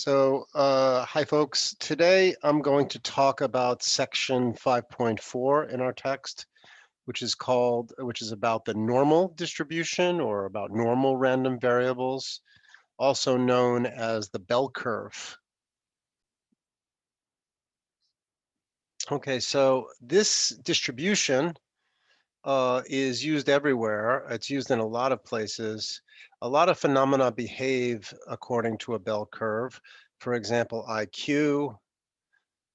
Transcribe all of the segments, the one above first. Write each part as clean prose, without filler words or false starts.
Hi folks. Today I'm going to talk about section 5.4 in our text, which is about the normal distribution or about normal random variables, also known as the bell curve. Okay, so this distribution is used everywhere. It's used in a lot of places. A lot of phenomena behave according to a bell curve. For example, IQ,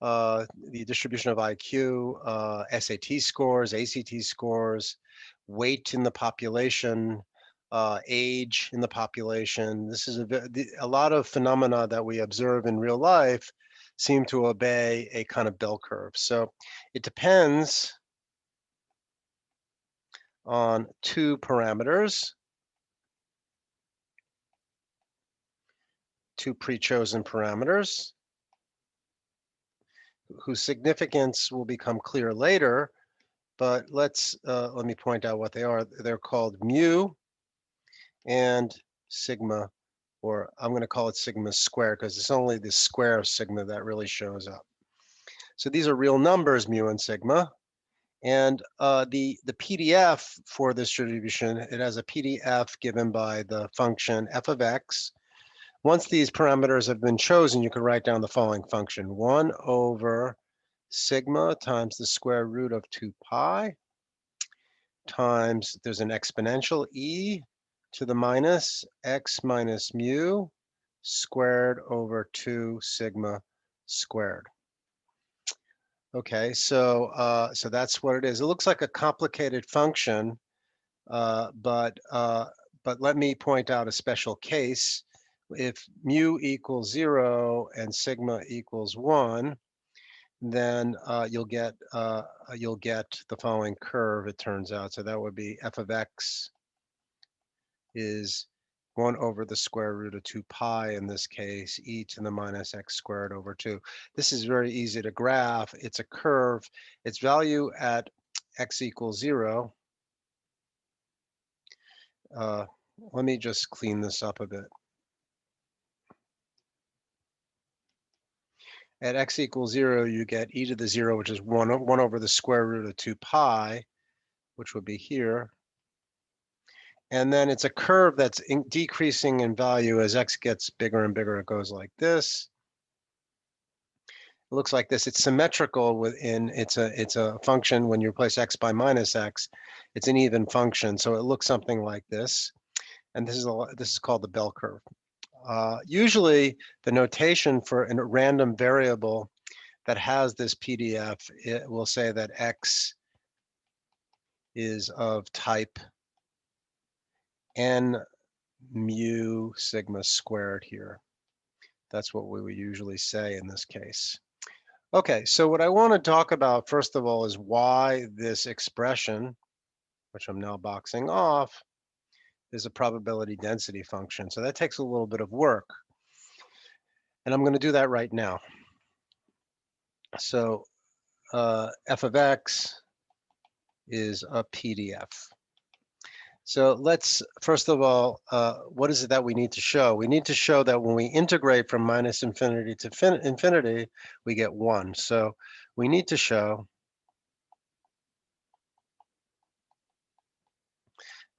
the distribution of IQ, SAT scores, ACT scores, weight in the population, age in the population. This is a lot of phenomena that we observe in real life seem to obey a kind of bell curve. So it depends on two parameters, two pre-chosen parameters, whose significance will become clear later, but let me point out what they are. They're called mu and sigma, or I'm going to call it sigma squared because it's only the square of sigma that really shows up. So these are real numbers, mu and sigma. And the PDF for this distribution, it has a PDF given by the function f of x. Once these parameters have been chosen, you can write down the following function: 1 over sigma times the square root of 2 pi times, there's an exponential e to the minus x minus mu squared over 2 sigma squared. Okay, so that's what it is. It looks like a complicated function, but let me point out a special case. If mu equals 0 and sigma equals 1, then you'll get the following curve, it turns out. So that would be f of x is 1 over the square root of 2 pi, in this case, e to the minus x squared over 2. This is very easy to graph. It's a curve. Its value at x equals 0. Let me just clean this up a bit. At x equals 0, you get e to the 0, which is 1 over the square root of 2 pi, which would be here. And then it's a curve that's decreasing in value as x gets bigger and bigger. It goes like this. It looks like this. It's symmetrical within. It's a function. When you replace x by minus x, it's an even function. So it looks something like this. And this is called the bell curve. Usually, the notation for a random variable that has this PDF, it will say that x is of type n mu sigma squared here. That's what we would usually say in this case. Okay, so what I want to talk about first of all is why this expression, which I'm now boxing off, is a probability density function. So that takes a little bit of work. And I'm going to do that right now. So f of x is a PDF. So let's, first of all, what is it that we need to show? We need to show that when we integrate from minus infinity to infinity, we get 1. So we need to show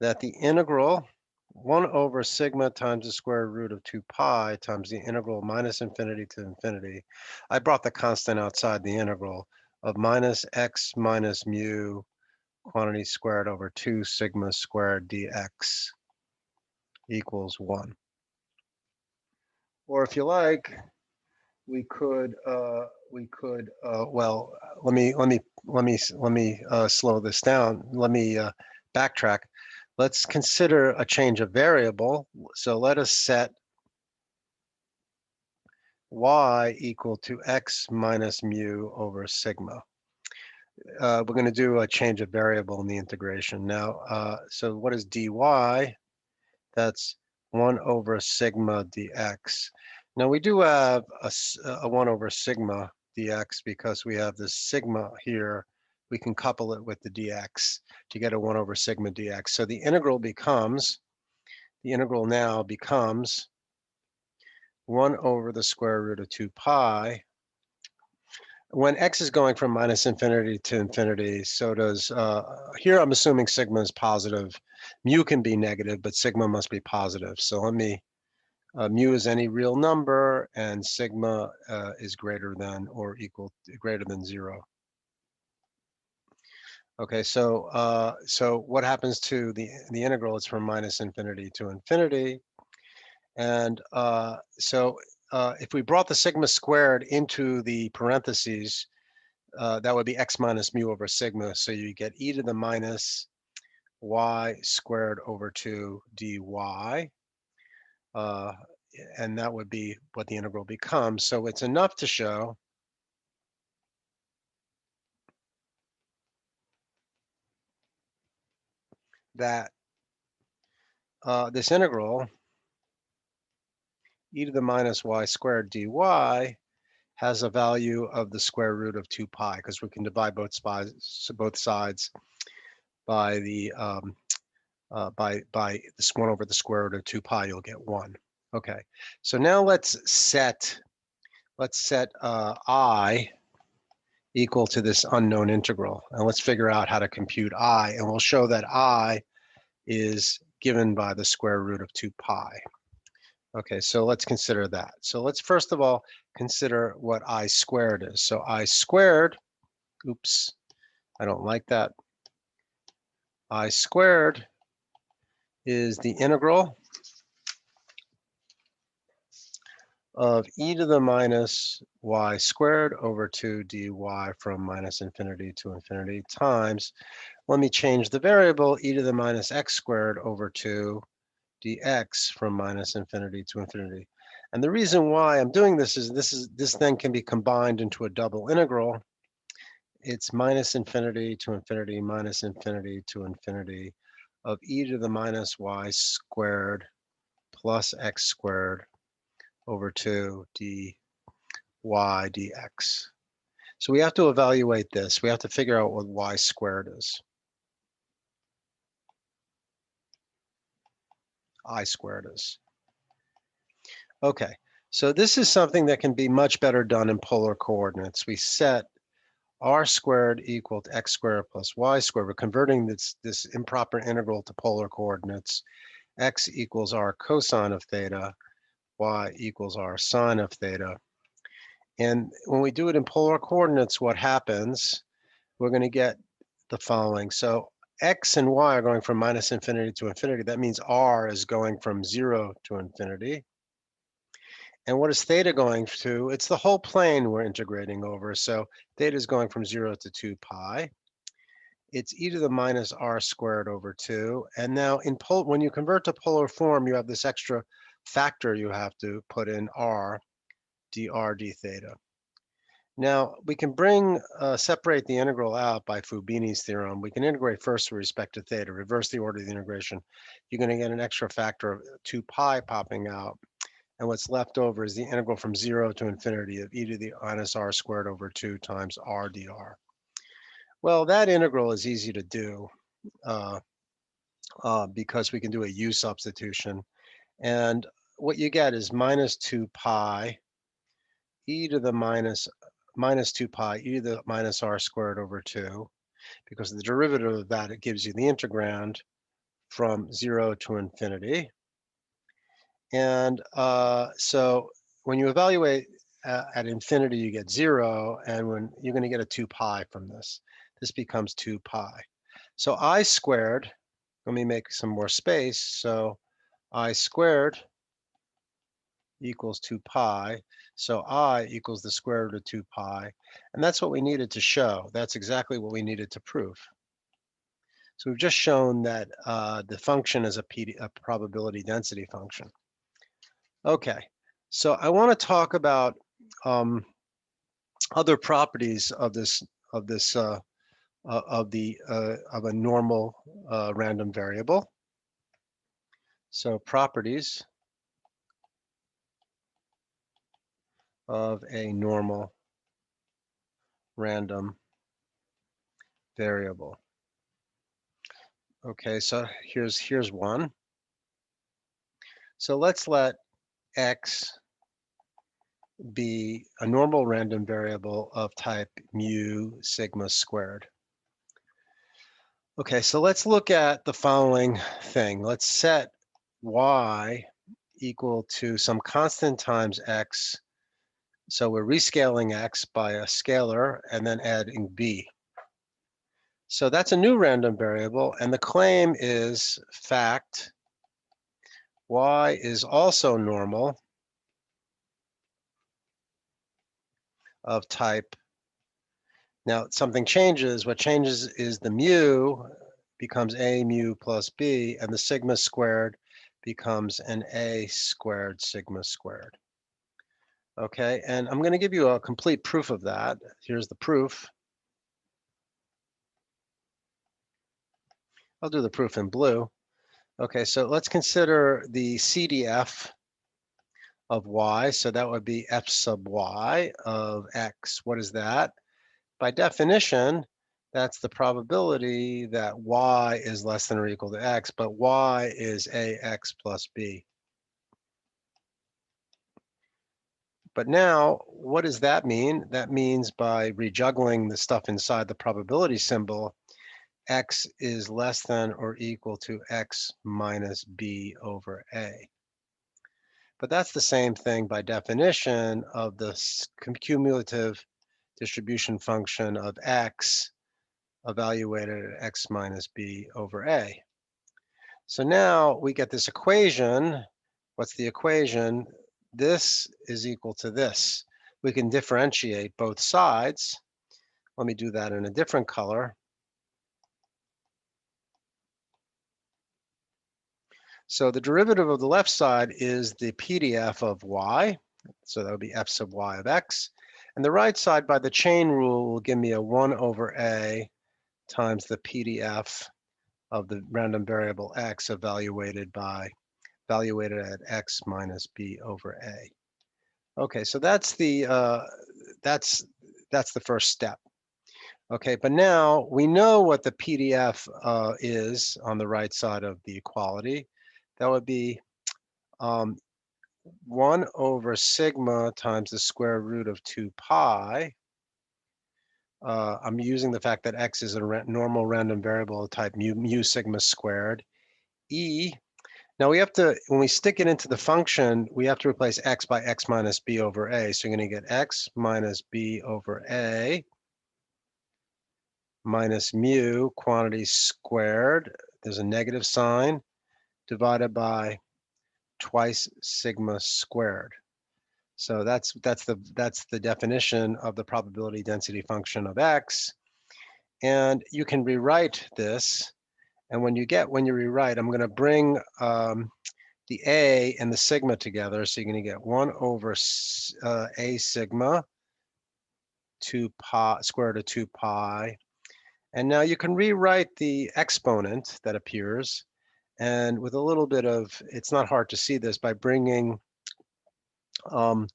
that the integral 1 over sigma times the square root of 2 pi times the integral minus infinity to infinity. I brought the constant outside the integral of minus x minus mu quantity squared over 2 sigma squared dx equals 1. Or if you like, we could well, let me slow this down. Let me backtrack. Let's consider a change of variable. So let us set y equal to x minus mu over sigma. We're going to do a change of variable in the integration. Now, so what is dy? That's 1 over sigma dx. Now we do have a 1 over sigma dx because we have this sigma here. We can couple it with the dx to get a 1 over sigma dx. So the integral now becomes 1 over the square root of 2 pi. When x is going from minus infinity to infinity, so does, here I'm assuming sigma is positive. Mu can be negative, but sigma must be positive. So let me, mu is any real number, and sigma is greater than or equal, greater than 0. Okay, so what happens to the integral? It's from minus infinity to infinity. And if we brought the sigma squared into the parentheses, that would be x minus mu over sigma. So you get e to the minus y squared over 2 dy. And that would be what the integral becomes. So it's enough to show that this integral, e to the minus y squared dy, has a value of the square root of 2 pi, because we can divide both sides by the by this 1 over the square root of 2 pi. You'll get 1. Okay, so now let's set I equal to this unknown integral, and let's figure out how to compute I, and we'll show that I is given by the square root of 2 pi. Okay, so let's consider that. So let's first of all consider what I squared is. So I squared, oops, I don't like that. I squared is the integral of e to the minus y squared over 2 dy from minus infinity to infinity times, let me change the variable, e to the minus x squared over 2 dx from minus infinity to infinity. And the reason why I'm doing this is this then can be combined into a double integral. It's minus infinity to infinity minus infinity to infinity of e to the minus y squared plus x squared over 2 dy dx. So we have to evaluate this. We have to figure out what y squared is. I squared is. Okay, so this is something that can be much better done in polar coordinates. We set r squared equal to x squared plus y squared. We're converting this improper integral to polar coordinates. X equals r cosine of theta, y equals r sine of theta. And when we do it in polar coordinates, what happens? We're going to get the following. So x and y are going from minus infinity to infinity. That means r is going from 0 to infinity. And what is theta going to? It's the whole plane we're integrating over. So theta is going from 0 to 2 pi. It's e to the minus r squared over 2. And now when you convert to polar form, you have this extra factor you have to put in r, dr d theta. Now, we can separate the integral out by Fubini's theorem. We can integrate first with respect to theta, reverse the order of the integration. You're going to get an extra factor of 2 pi popping out. And what's left over is the integral from 0 to infinity of e to the minus r squared over 2 times r dr. Well, that integral is easy to do because we can do a u substitution. And what you get is minus 2 pi e to the minus 2 pi e to the minus r squared over 2, because the derivative of that, it gives you the integrand from 0 to infinity. And so when you evaluate at infinity, you get 0, and when you're going to get a 2 pi from this. This becomes 2 pi. So I squared, let me make some more space. So I squared equals 2 pi. So I equals the square root of 2 pi. And that's what we needed to show. That's exactly what we needed to prove. So we've just shown that the function is a probability density function. Okay, so I want to talk about other properties of a normal random variable. So properties of a normal random variable. Okay, so here's one. So let's let x be a normal random variable of type mu sigma squared. Okay, so let's look at the following thing. Let's set y equal to some constant times x. So we're rescaling x by a scalar and then adding b. So that's a new random variable, and the claim is fact y is also normal of type. Now something changes. What changes is the mu becomes a mu plus b, and the sigma squared becomes an a squared sigma squared. Okay, and I'm going to give you a complete proof of that. Here's the proof. I'll do the proof in blue. Okay, so let's consider the CDF of y. So that would be f sub y of x. What is that? By definition, that's the probability that y is less than or equal to x, but y is ax plus b. But now, what does that mean? That means by rejuggling the stuff inside the probability symbol, x is less than or equal to x minus b over a. But that's the same thing by definition of the cumulative distribution function of x evaluated at x minus b over a. So now we get this equation. What's the equation? This is equal to this. We can differentiate both sides. Let me do that in a different color. So the derivative of the left side is the PDF of y. So that would be f sub y of x. And the right side, by the chain rule, will give me a 1 over a times the PDF of the random variable x evaluated at x minus b over a. Okay, so that's the first step. Okay, but now we know what the PDF is on the right side of the equality. That would be 1 over sigma times the square root of 2 pi. I'm using the fact that x is a normal random variable type mu sigma squared. E. Now we have to, when we stick it into the function, we have to replace x by x minus b over a. So you're going to get x minus b over a minus mu quantity squared. There's a negative sign divided by twice sigma squared. So that's the definition of the probability density function of x. And you can rewrite this. And when you rewrite, I'm going to bring the a and the sigma together. So you're going to get 1 over a sigma 2 pi square root of 2 pi. And now you can rewrite the exponent that appears. And with a little bit of, it's not hard to see this, by bringing the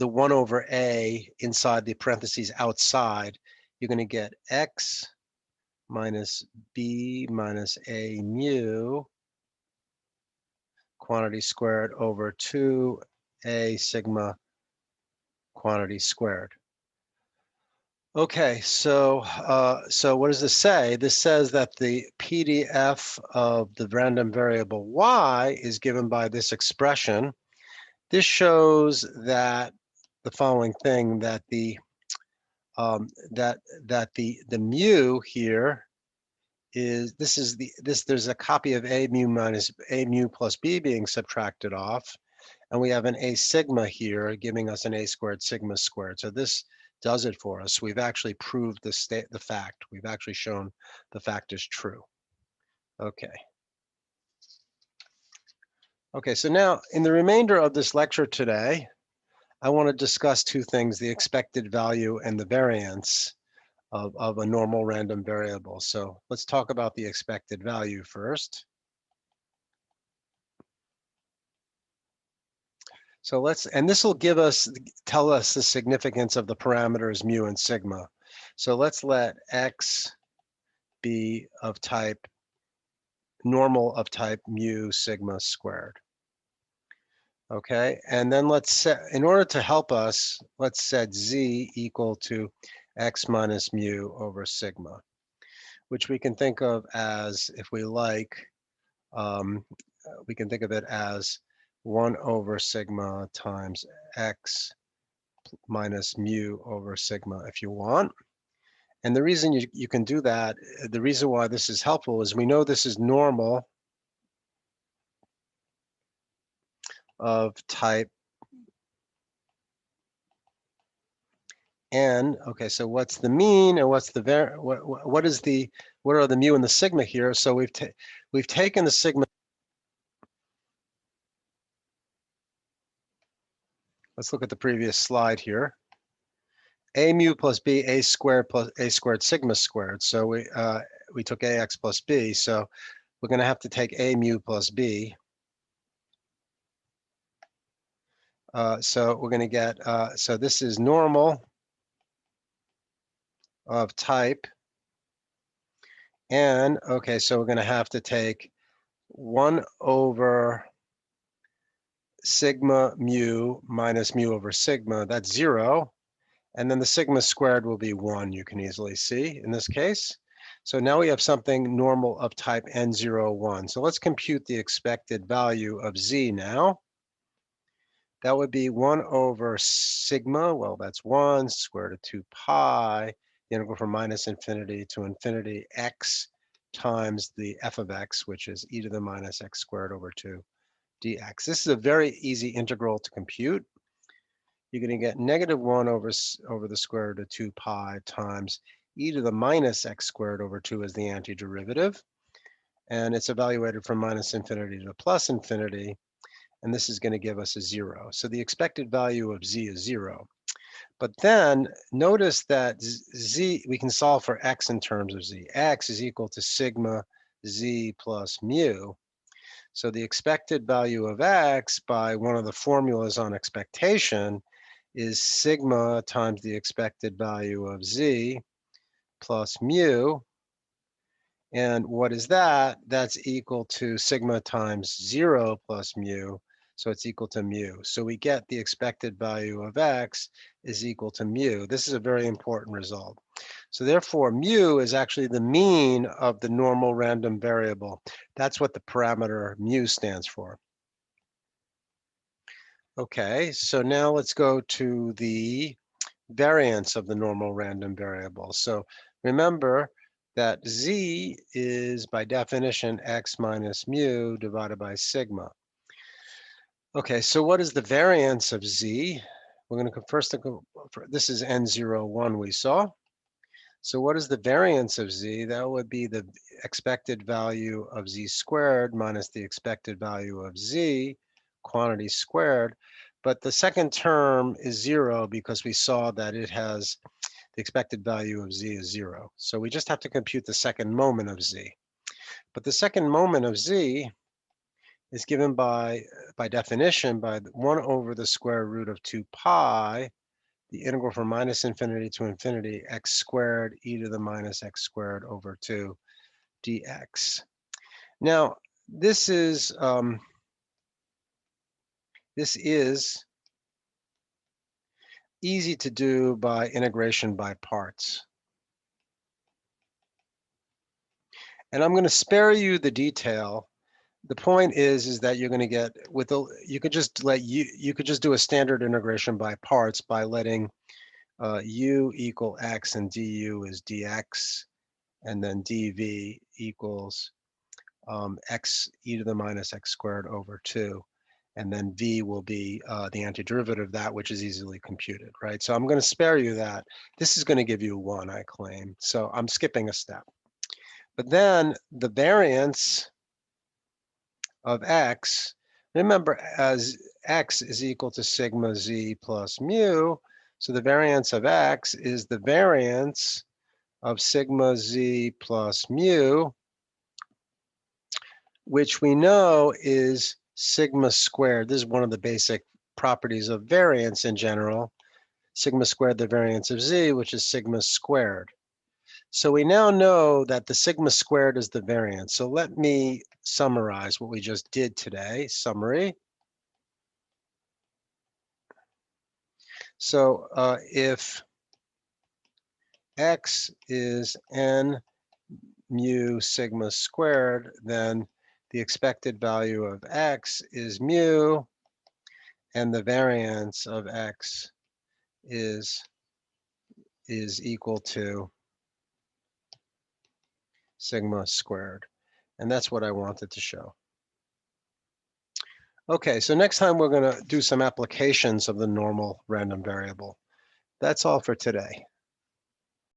1 over a inside the parentheses outside, you're going to get x minus b minus a mu quantity squared over 2a sigma quantity squared. Okay, so what does this say? This says that the PDF of the random variable y is given by this expression. This shows that the following thing, that the mu here is, there's a copy of a mu minus a mu plus b being subtracted off, and we have an a sigma here giving us an a squared sigma squared. So this does it for us. We've actually proved the fact. We've actually shown the fact is true. Okay. Okay, so now in the remainder of this lecture today, I want to discuss two things: the expected value and the variance of a normal random variable. So let's talk about the expected value first. So and this will tell us the significance of the parameters mu and sigma. So let's let x be of type normal of type mu sigma squared. Okay, and then let's set, in order to help us, let's set z equal to x minus mu over sigma, which we can think of as, if we like, we can think of it as 1 over sigma times x minus mu over sigma if you want. And the reason you can do that, the reason why this is helpful is we know this is normal of type n. Okay, so what's the mean and what's the what is the, what are the mu and the sigma here? So we've taken the sigma. Let's look at the previous slide here. A mu plus b, a squared plus a squared sigma squared. So we took ax plus b. So we're going to have to take a mu plus b. So we're going to get, so this is normal of type n. Okay, so we're going to have to take 1 over sigma mu minus mu over sigma. That's 0. And then the sigma squared will be 1, you can easily see in this case. So now we have something normal of type n01. So let's compute the expected value of z now. That would be 1 over sigma, well, that's 1, square root of 2 pi, the integral from minus infinity to infinity x times the f of x, which is e to the minus x squared over 2 dx. This is a very easy integral to compute. You're going to get negative 1 over the square root of 2 pi times e to the minus x squared over 2 as the antiderivative. And it's evaluated from minus infinity to plus infinity. And this is going to give us a 0. So the expected value of z is 0. But then notice that z, we can solve for x in terms of z. X is equal to sigma z plus mu. So the expected value of x by one of the formulas on expectation is sigma times the expected value of z plus mu. And what is that? That's equal to sigma times 0 plus mu. So it's equal to mu. So we get the expected value of x is equal to mu. This is a very important result. So therefore, mu is actually the mean of the normal random variable. That's what the parameter mu stands for. Okay, so now let's go to the variance of the normal random variable. So remember that z is by definition x minus mu divided by sigma. Okay, so what is the variance of z? We're going to first go, this is n01 we saw. So what is the variance of z? That would be the expected value of z squared minus the expected value of z, quantity squared. But the second term is 0 because we saw that it has the expected value of z is 0. So we just have to compute the second moment of z. But the second moment of z is given by definition by 1 over the square root of 2 pi, the integral from minus infinity to infinity, x squared e to the minus x squared over 2 dx. Now, this is easy to do by integration by parts. And I'm going to spare you the detail. The point is that you're going to get with the, you could just do a standard integration by parts by letting u equal x and du is dx, and then dv equals x e to the minus x squared over 2. And then v will be the antiderivative of that, which is easily computed, right? So I'm going to spare you that. This is going to give you 1, I claim. So I'm skipping a step. But then the variance of x, remember, as x is equal to sigma z plus mu, so the variance of x is the variance of sigma z plus mu, which we know is sigma squared. This is one of the basic properties of variance in general. Sigma squared, the variance of z, which is sigma squared. So we now know that the sigma squared is the variance. So let me summarize what we just did today. Summary. So if X is N mu sigma squared, then the expected value of X is mu, and the variance of X is equal to sigma squared. And that's what I wanted to show. Okay, so next time we're going to do some applications of the normal random variable. That's all for today.